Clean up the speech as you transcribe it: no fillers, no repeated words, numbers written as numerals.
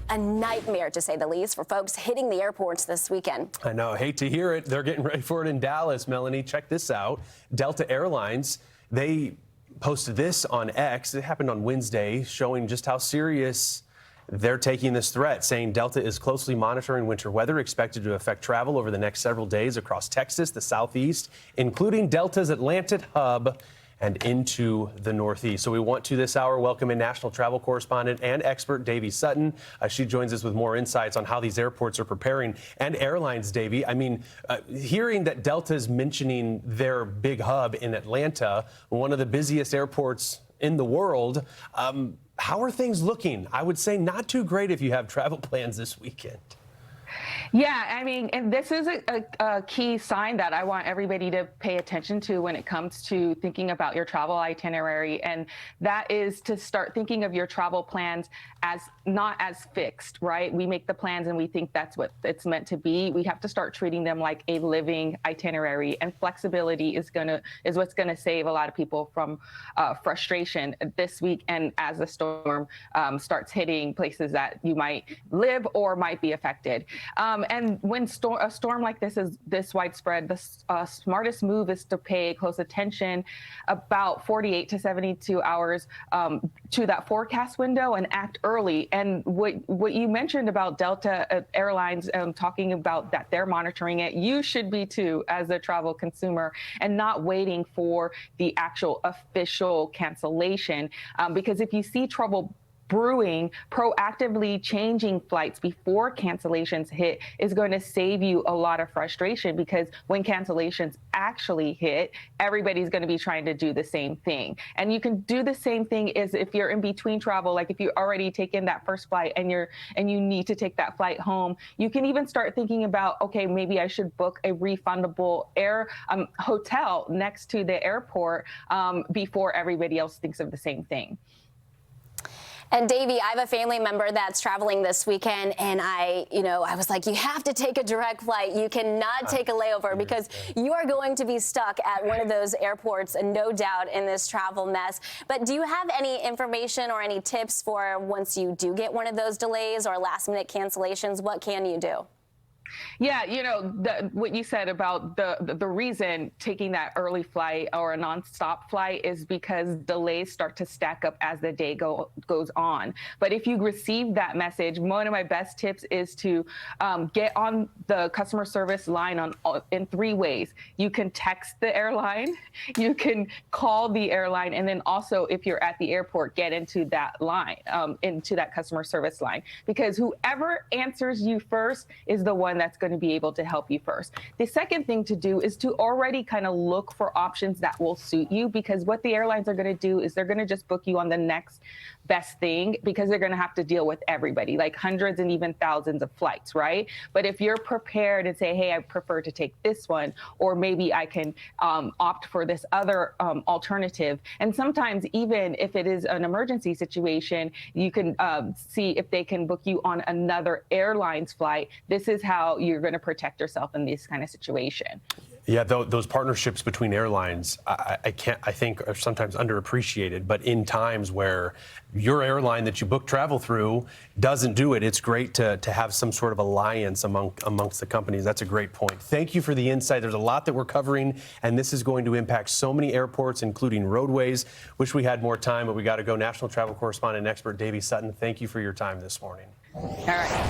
a nightmare, to say the least, for folks hitting the airports this weekend. I know. Hate to hear it. They're getting ready for it in Dallas. Melanie, check this out. Delta Airlines, they posted this on X. It happened on Wednesday, showing just how serious they're taking this threat, saying Delta is closely monitoring winter weather expected to affect travel over the next several days across Texas, the Southeast, including Delta's Atlanta hub and into the Northeast. So we want to this hour welcome in national travel correspondent and expert Davy Sutton. She joins us with more insights on how these airports are preparing and airlines, Davy. I mean, hearing that Delta is mentioning their big hub in Atlanta, one of the busiest airports in the world, how are things looking? I would say not too great if you have travel plans this weekend. Yeah, I mean, and this is a key sign that I want everybody to pay attention to when it comes to thinking about your travel itinerary. And that is to start thinking of your travel plans as not as fixed, right? We make the plans and we think that's what it's meant to be. We have to start treating them like a living itinerary, and flexibility is what's gonna save a lot of people from frustration this week and as the storm starts hitting places that you might live or might be affected. And when a storm like this is this widespread, the smartest move is to pay close attention about 48 to 72 hours to that forecast window and act early. And what you mentioned about Delta Airlines talking about that they're monitoring it, you should be too as a travel consumer, and not waiting for the actual official cancellation. Because if you see trouble brewing, proactively changing flights before cancellations hit is going to save you a lot of frustration, because when cancellations actually hit, everybody's going to be trying to do the same thing. And you can do the same thing is if you're in between travel, like if you already taken that first flight and you need to take that flight home, you can even start thinking about, okay, maybe I should book a refundable hotel next to the airport before everybody else thinks of the same thing. And Davy, I have a family member that's traveling this weekend, and I was like, you have to take a direct flight. You cannot take a layover, because you are going to be stuck at one of those airports, and no doubt, in this travel mess. But do you have any information or any tips for once you do get one of those delays or last-minute cancellations? What can you do? Yeah, what you said about the reason taking that early flight or a nonstop flight is because delays start to stack up as the day goes on. But if you receive that message, one of my best tips is to get on the customer service line in 3 ways. You can text the airline, you can call the airline, and then also if you're at the airport, get into that line, into that customer service line, because whoever answers you first is the one that's going to be able to help you first. The second thing to do is to already kind of look for options that will suit you, because what the airlines are going to do is they're going to just book you on the next best thing, because they're going to have to deal with everybody, like hundreds and even thousands of flights, right? But if you're prepared and say, hey, I prefer to take this one, or maybe I can opt for this other alternative. And sometimes even if it is an emergency situation, you can see if they can book you on another airline's flight. This is how you're going to protect yourself in this kind of situation. Yeah, those partnerships between airlines, I think are sometimes underappreciated. But in times where your airline that you book travel through doesn't do it, it's great to have some sort of alliance amongst the companies. That's a great point. Thank you for the insight. There's a lot that we're covering, and this is going to impact so many airports, including roadways. Wish we had more time, but we got to go. National travel correspondent and expert Davy Sutton, thank you for your time this morning. All right.